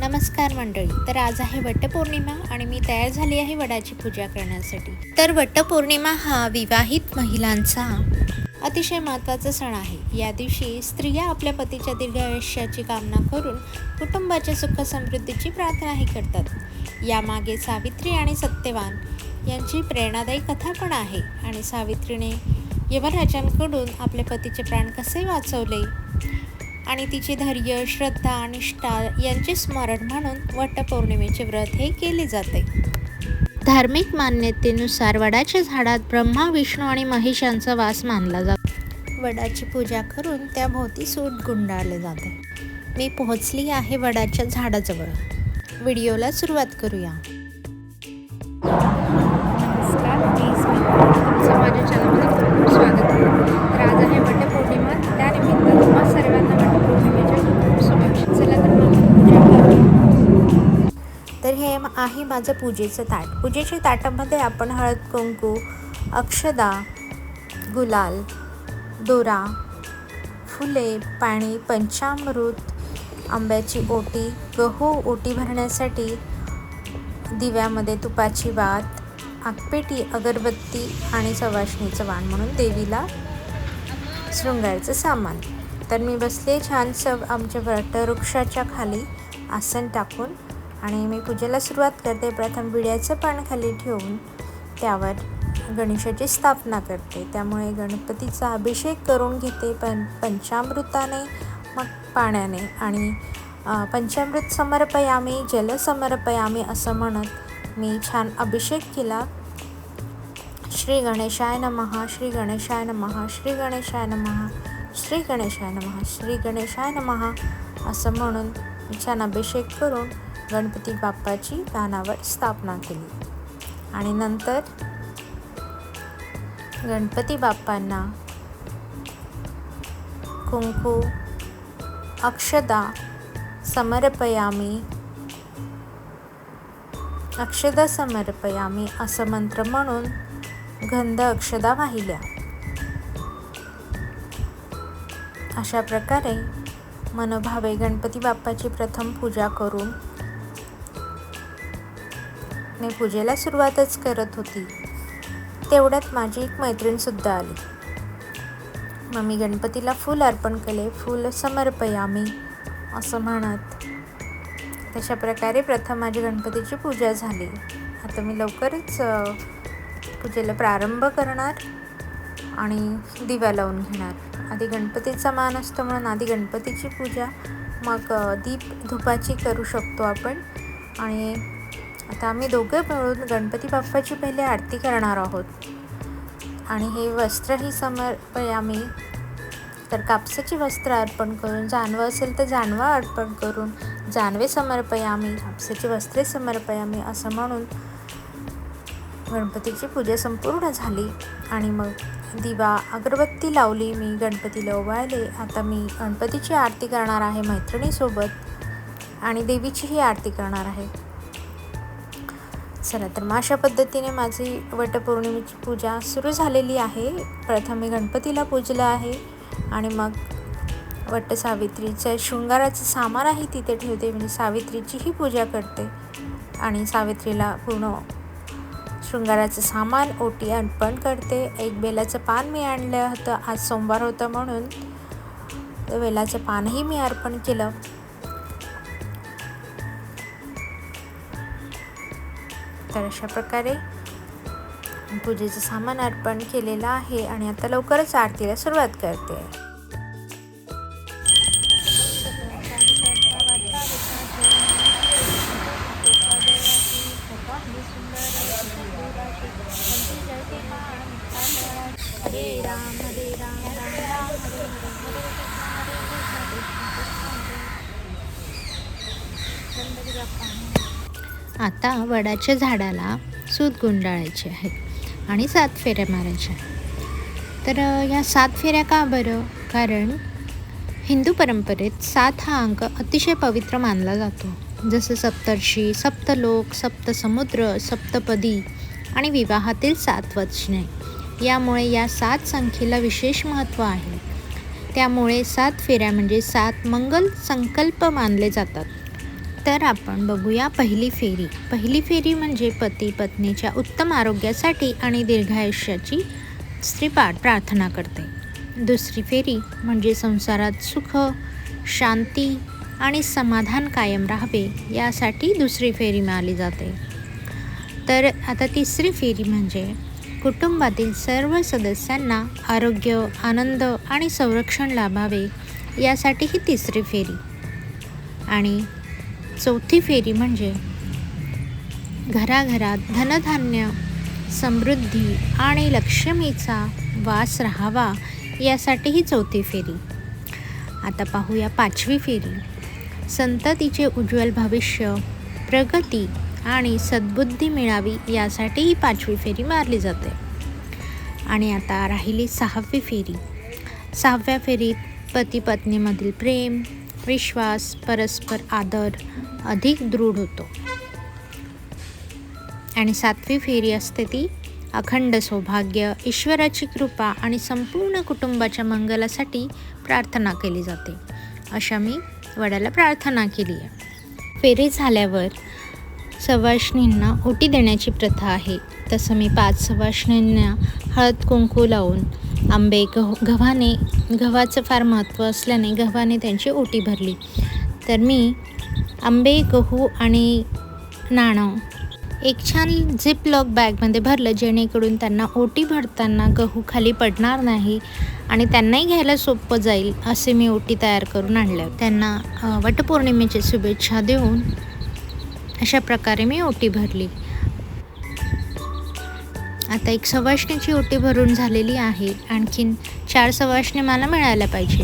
नमस्कार मंडळी. तर आज आहे वटपौर्णिमा आणि मी तयार झाली आहे वडाची पूजा करण्यासाठी. तर वटपौर्णिमा हा विवाहित महिलांचा अतिशय महत्त्वाचा सण आहे. या दिवशी स्त्रिया आपल्या पतीच्या दीर्घ आयुष्याची कामना करून कुटुंबाच्या सुख समृद्धीची प्रार्थनाही करतात. यामागे सावित्री आणि सत्यवान यांची प्रेरणादायी कथा पण आहे. आणि सावित्रीने यमराजांकडून आपल्या पतीचे प्राण कसे वाचवले आणि तिचे धैर्य, श्रद्धा, निष्ठा यांचे स्मरण म्हणून वटपौर्णिमेचे व्रत हे केले जाते. धार्मिक मान्यतेनुसार वडाच्या झाडात ब्रह्मा, विष्णू आणि महेश यांचा वास मानला जातो. वडाची पूजा करून त्याभोवती सूत गुंडाळले जाते. मी पोहोचली आहे वडाच्या झाडाजवळ. व्हिडिओला सुरुवात करूया. नमस्कार, मी स्मिता. तुमचं माझ्या चॅनलमध्ये खूप खूप स्वागत आहे. तर आज आहे वटपौर्णिमा. त्यानिमित्त तुम्हा सर्वांना वटपौर्णिमेच्या खूप खूप शुभेच्छा. चला तर मग पूजा करूया. तर हे आहे माझं पूजेचं ताट. पूजेच्या ताटामध्ये आपण हळद, कुंकू, अक्षदा, गुलाल, दोरा, फुले, पाणी, पंचामृत, आंब्याची ओटी, गहू ओटी भरण्यासाठी, दिव्यामध्ये तुपाची वात, आगपेटी, अगरबत्ती आणि सवाष्णीचं वाण म्हणून देवीला शृंगाराचं सामान. तर मी बसले छानसं आमच्या वटवृक्षाच्या खाली आसन टाकून आणि मी पूजेला सुरुवात करते. प्रथम विड्याचं पान खाली ठेवून त्यावर गणेशाची स्थापना करते. त्यामुळे गणपतीचा अभिषेक करून घेते पंचामृताने, मग पाण्याने. आणि पंचामृत समर्पयामी, जल समर्पयामी असं म्हणत मी छान अभिषेक केला. श्री गणेशाय नमः, श्री गणेशाय नमः, श्री गणेशाय नमः, श्री गणेशाय नमः, श्री गणेशाय नमः असं म्हणून मी छान अभिषेक करून गणपती बाप्पाची पानावर स्थापना केली. आणि नंतर गणपती बाप्पांना कुंकू, अक्षदा समर्पयामी, अक्षदा समर्पयामी असं मंत्र म्हणून गंध अक्षदा वाहिल्या. अशा प्रकारे मनोभावे गणपती बाप्पाची प्रथम पूजा करून मी पूजेला सुरुवातच करत होती. तेवढ्यात माझी एक मैत्रीणसुद्धा आली. मग मी गणपतीला फूल अर्पण केले. फूल समर्पयामी असं म्हणत तशा प्रकारे प्रथम माझी गणपतीची पूजा झाली. आता मी लवकरच पूजेला प्रारंभ करणार आणि दिवा लावून घेणार. आधी गणपतीचा मान असतो म्हणून आधी गणपतीची पूजा, मग दीप धुपाची करू शकतो आपण. आणि आता आम्ही दोघं मिळून गणपती बाप्पाची पहिले आरती करणार आहोत. आणि हे वस्त्रही समर्पयामी, तर कापसाची वस्त्र अर्पण करून, जानवं असेल तर जानवा अर्पण करून जानवे समर्पयामी, कापसाची वस्त्रे समर्पयामी असं म्हणून गणपतीची पूजा संपूर्ण झाली. आणि मग दिवा अगरबत्ती लावली, मी गणपतीला ओवाळले. आता मी गणपतीची आरती करणार आहे मैत्रिणीसोबत आणि देवीचीही आरती करणार आहे. चला तर मग अशा पद्धतीने माझी वटपौर्णिमेची पूजा सुरू झालेली आहे. प्रथम मी गणपतीला पूजलं आहे आणि मग वटसावित्रीचं शृंगाराचं सामान आहे तिथे ठेवते, म्हणजे सावित्रीचीही पूजा करते. आणि सावित्रीला पूर्ण शृंगाराचं सामान, ओटी अर्पण करते. एक बेलाचं पान मी आणलं होतं, आज सोमवार होतं म्हणून बेलाचं पानही मी अर्पण केलं. तर अशा प्रकारे पूजेचं सामान अर्पण केलेलं आहे आणि आता लवकरच आरतीला सुरुवात करते. हरे राम हरे राम, राम राम हरे हरे, हरे कृष्ण. आता वडाच्या झाडाला सूत गुंडाळायचे आहे आणि 7 फेऱ्या मारायच्या. तर या 7 फेऱ्या का बरं? कारण हिंदू परंपरेत 7 हा अंक अतिशय पवित्र मानला जातो. जसं सप्तर्षी, सप्तलोक, सप्तसमुद्र, सप्तपदी आणि विवाहातील 7 वचने. यामुळे या 7 संख्येला विशेष महत्त्व आहे. त्यामुळे 7 फेऱ्या म्हणजे 7 मंगल संकल्प मानले जातात. तर आपण बघूया पहिली फेरी. पहिली फेरी म्हणजे पती पत्नीच्या उत्तम आरोग्यासाठी आणि दीर्घायुष्याची स्त्री प्रार्थना करते. दुसरी फेरी म्हणजे संसारात सुख, शांती आणि समाधान कायम राहावे यासाठी दुसरी फेरी मारली जाते. तर आता तिसरी फेरी म्हणजे कुटुंबातील सर्व सदस्यांना आरोग्य, आनंद आणि संरक्षण लाभावे यासाठी ही तिसरी फेरी. आणि चौथी फेरी म्हणजे घराघरात धनधान्य, समृद्धी आणि लक्ष्मीचा वास राहावा यासाठी ही चौथी फेरी. आता पाहूया पाचवी फेरी. संततीचे उज्ज्वल भविष्य, प्रगती आणि सद्बुद्धी मिळावी यासाठी ही पाचवी फेरी मारली जाते. आणि आता राहिली सहावी फेरी. सहाव्या फेरीत पती पत्नीमधील प्रेम, विश्वास, परस्पर आदर अधिक दृढ होतो. आणि सातवी फेरी असते ती अखंड सौभाग्य, ईश्वराची कृपा आणि संपूर्ण कुटुंबाच्या मंगलासाठी प्रार्थना केली जाते. अशा मी वडाला प्रार्थना केली आहे. फेरी झाल्यावर सवाष्णींना ओटी देण्याची प्रथा आहे. तसं मी 5 सवाष्णींना हळद कुंकू लावून आंबे गव्हाचं फार महत्त्व असल्याने गव्हाने त्यांची ओटी भरली. तर मी आंबे, गहू आणि नाणं एक छान झिप लॉक बॅगमध्ये भरलं, जेणेकरून त्यांना ओटी भरताना गहू खाली पडणार नाही आणि त्यांनाही घ्यायला सोपं जाईल असे मी ओटी तयार करून आणल्या. त्यांना वटपौर्णिमेची शुभेच्छा देऊन अशा प्रकारे मी ओटी भरली. आता एक सवाष्णीची ओटी भरून झालेली आहे. आणखीन 4 सवाष्णी मला मिळायला पाहिजे.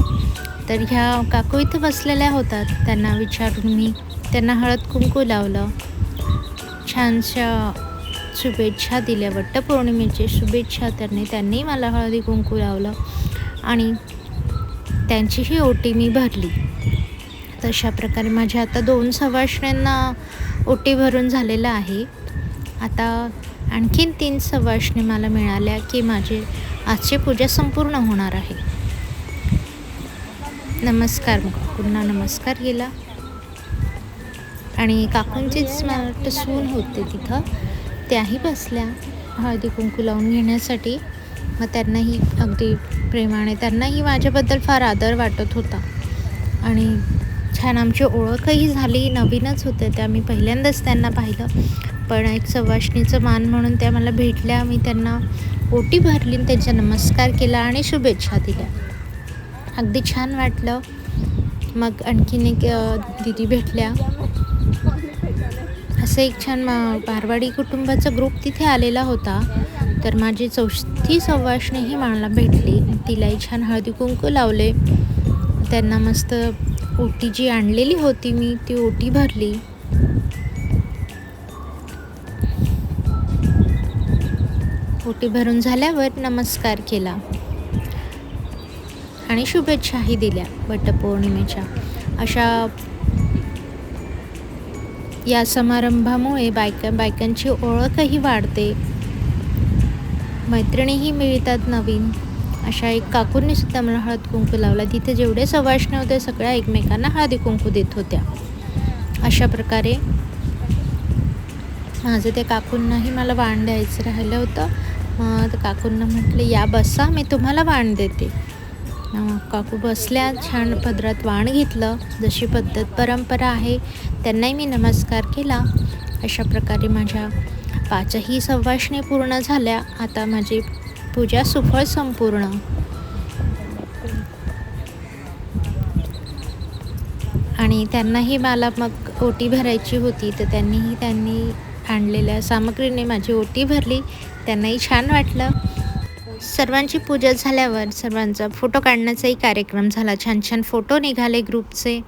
तर ह्या काकू इथं बसलेल्या होतात. त्यांना विचारून मी त्यांना हळद कुंकू लावलं, छानशा शुभेच्छा दिल्या, वटपौर्णिमेची शुभेच्छा. त्यांनी मला हळदी कुंकू लावलं आणि त्यांचीही ओटी मी भरली. तशा प्रकारे माझ्या आता 2 सवाष्ण्यांना ओटी भरून झालेलं आहे. आता आणखीन 3 सवाष्णी मला मिळाल्या की माझी आजची पूजा संपूर्ण होणार आहे. नमस्कार, पुन्हा नमस्कार केला. आणि काकूंचीच मला वाटतं सून होते तिथं, त्याही बसल्या हळदी कुंकू लावून घेण्यासाठी. मग त्यांनाही अगदी प्रेमाने, त्यांनाही माझ्याबद्दल फार आदर वाटत होता. आणि छान आमची ओळखही झाली. नवीनच होत्या त्या, मी पहिल्यांदाच त्यांना पाहिलं. पण एक सवाष्णीचं मान म्हणून त्या मला भेटल्या. मी त्यांना ओटी भरली, त्यांचा नमस्कार केला आणि शुभेच्छा दिल्या. अगदी छान वाटलं. मग आणखीन एक दीदी भेटल्या. असं एक छान मारवाडी कुटुंबाचा ग्रुप तिथे आलेला होता. तर माझी 4थी सवाष्णीही मला भेटली. तिलाही छान हळदी कुंकू लावले. त्यांना मस्त ओटी जी आणलेली होती मी, ती ओटी भरली. ओटी भरून झाल्यावर नमस्कार केला आणि शुभेच्छाही दिल्या वटपौर्णिमेच्या. अशा या समारंभामुळे बायकांची ओळखही वाढते, मैत्रिणीही मिळतात नवीन. अशा एक काकूंनी सुद्धा मला हळद कुंकू लावला. तिथे जेवढे सवाष्णी होते सगळ्या एकमेकांना हळदी कुंकू देत होत्या. अशा प्रकारे माझं त्या काकूंनाही मला वाण द्यायचं राहिलं होतं. मग काकूंना म्हटलं, या बसा, मी तुम्हाला वाण देते. काकू बसल्या, छान पदरात वाण घेतलं. जशी पद्धत परंपरा आहे त्यांनाही मी नमस्कार केला. अशा प्रकारे माझ्या 5ही सवाष्णी पूर्ण झाल्या. आता माझी पूजा सुफळ संपूर्ण. आणि त्यांनाही मला मग ओटी भरायची होती, तर त्यांनी आणलेल्या सामग्रीने माझी ओटी भरली. त्यांनाही छान वाटलं. सर्वांची पूजा झाल्यावर सर्वांचा फोटो काढण्याचाही कार्यक्रम झाला. छान छान फोटो निघाले ग्रुपचे.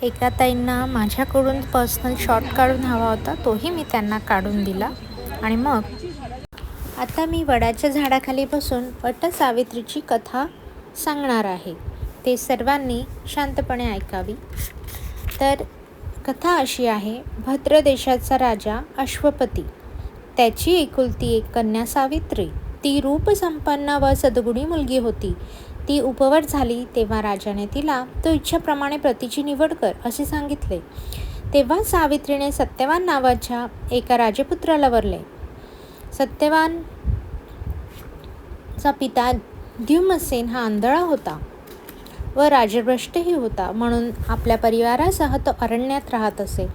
एका ताईंना माझ्याकडून पर्सनल शॉट काढून हवा होता, तोही मी त्यांना काढून दिला. आणि मग आता मी वडाच्या झाडाखाली बसून वटसावित्रीची कथा सांगणार आहे. ते सर्वांनी शांतपणे ऐकावी. तर कथा अशी आहे. भद्र देशाचा राजा अश्वपती, त्याची एकुलती एक कन्या सावित्री. ती रूपसंपन्न व सद्गुणी मुलगी होती. ती उपवर झाली तेव्हा राजाने तिला तो इच्छाप्रमाणे पतीची निवड कर असे सांगितले. तेव्हा सावित्रीने सत्यवान नावाच्या एका राजपुत्राला वरले. सत्यवानचा पिता द्युम्नसेन हा आंधळा होता व राजभ्रष्टही होता, म्हणून आपल्या परिवारासह तो अरण्यात राहत असे.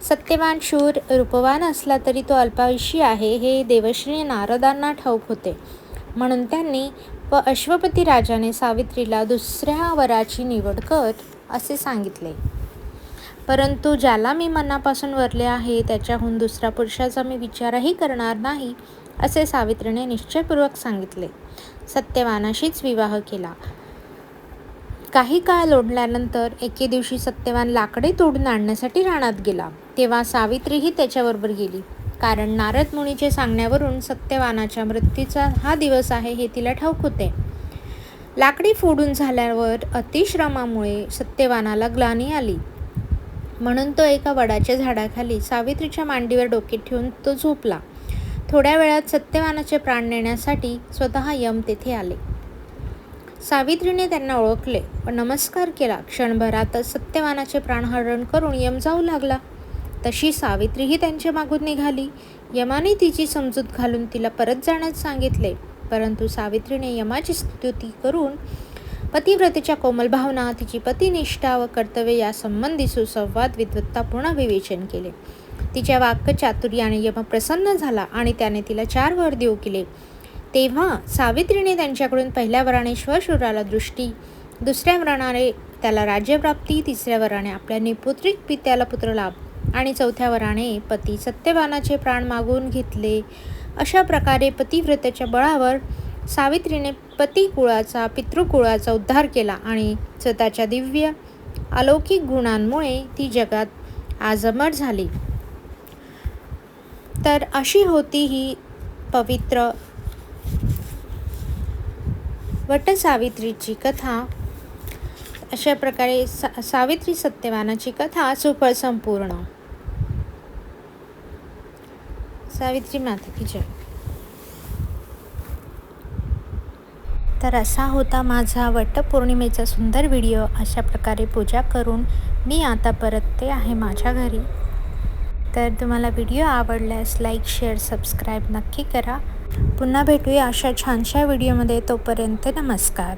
सत्यवान शूर रूपवान असला तरी तो अल्पायुषी आहे हे देवर्षी नारदांना ठाऊक होते, म्हणून त्यांनी व अश्वपती राजाने सावित्रीला दुसऱ्या वराची निवड कर असे सांगितले. परंतु ज्याला मी मनापासून वरले आहे त्याच्याहून दुसऱ्या पुरुषाचा मी विचारही करणार नाही असे सावित्रीने निश्चयपूर्वक सांगितले. सत्यवानाशीच विवाह केला. काही काळ लोटल्यानंतर एके दिवशी सत्यवान लाकडे तोडून आणण्यासाठी रानात गेला. तेव्हा सावित्रीही त्याच्याबरोबर गेली, कारण नारद मुनीच्या सांगण्यावरून सत्यवानाच्या मृत्यूचा हा दिवस आहे हे तिला ठाऊक होते. लाकडी फोडून झाल्यावर अतिश्रमामुळे सत्यवानाला ग्लानी आली, म्हणून तो एका वडाच्या झाडाखाली सावित्रीच्या मांडीवर डोके ठेवून तो झोपला. थोड्या वेळात सत्यवानाचे प्राण नेण्यासाठी स्वतः यम तेथे आले. सावित्रीने त्यांना ओळखले व नमस्कार केला. क्षणभरातच सत्यवानाचे प्राणहरण करून यम जाऊ लागला. तशी सावित्रीही त्यांच्या मागून निघाली. यमाने तिची समजूत घालून तिला परत जाण्यास सांगितले, परंतु सावित्रीने यमाची स्तुती करून पतिव्रतेच्या कोमल भावना, तिची पतिनिष्ठा व कर्तव्य यासंबंधी सुसंवाद विद्वत्तापूर्ण विवेचन केले. तिच्या वाक्चातुर्याने यम प्रसन्न झाला आणि त्याने तिला 4 वर देऊ केले. तेव्हा सावित्रीने त्यांच्याकडून पहिल्या वराने श्वशुराला दृष्टी, दुसऱ्या वराने त्याला राज्यप्राप्ती, तिसऱ्या वराने आपल्या निपुत्रिक पित्याला पुत्रलाभ आणि चौथ्या वराने पती सत्यवानाचे प्राण मागून घेतले. अशा प्रकारे पतिव्रतेच्या बळावर सावित्रीने पतिकुळाचा, पितृकुळाचा उद्धार केला आणि स्वतःच्या दिव्य अलौकिक गुणांमुळे ती जगात आज अमर झाली. तर अशी होती ही पवित्र वटसावित्रीची कथा. अशा प्रकारे सावित्री सत्यवानाची कथा सुफळ संपूर्ण. सावित्री माता की जय. तर असा होता माझा वटपौर्णिमेचा सुंदर व्हिडिओ. अशा प्रकारे पूजा करून मी आता परतते आहे माझ्या घरी. तर तुम्हाला व्हिडिओ आवडल्यास लाईक, शेअर, सबस्क्राईब नक्की करा. पुन्हा भेटूया अशा छानशा व्हिडिओमध्ये. तोपर्यंत नमस्कार.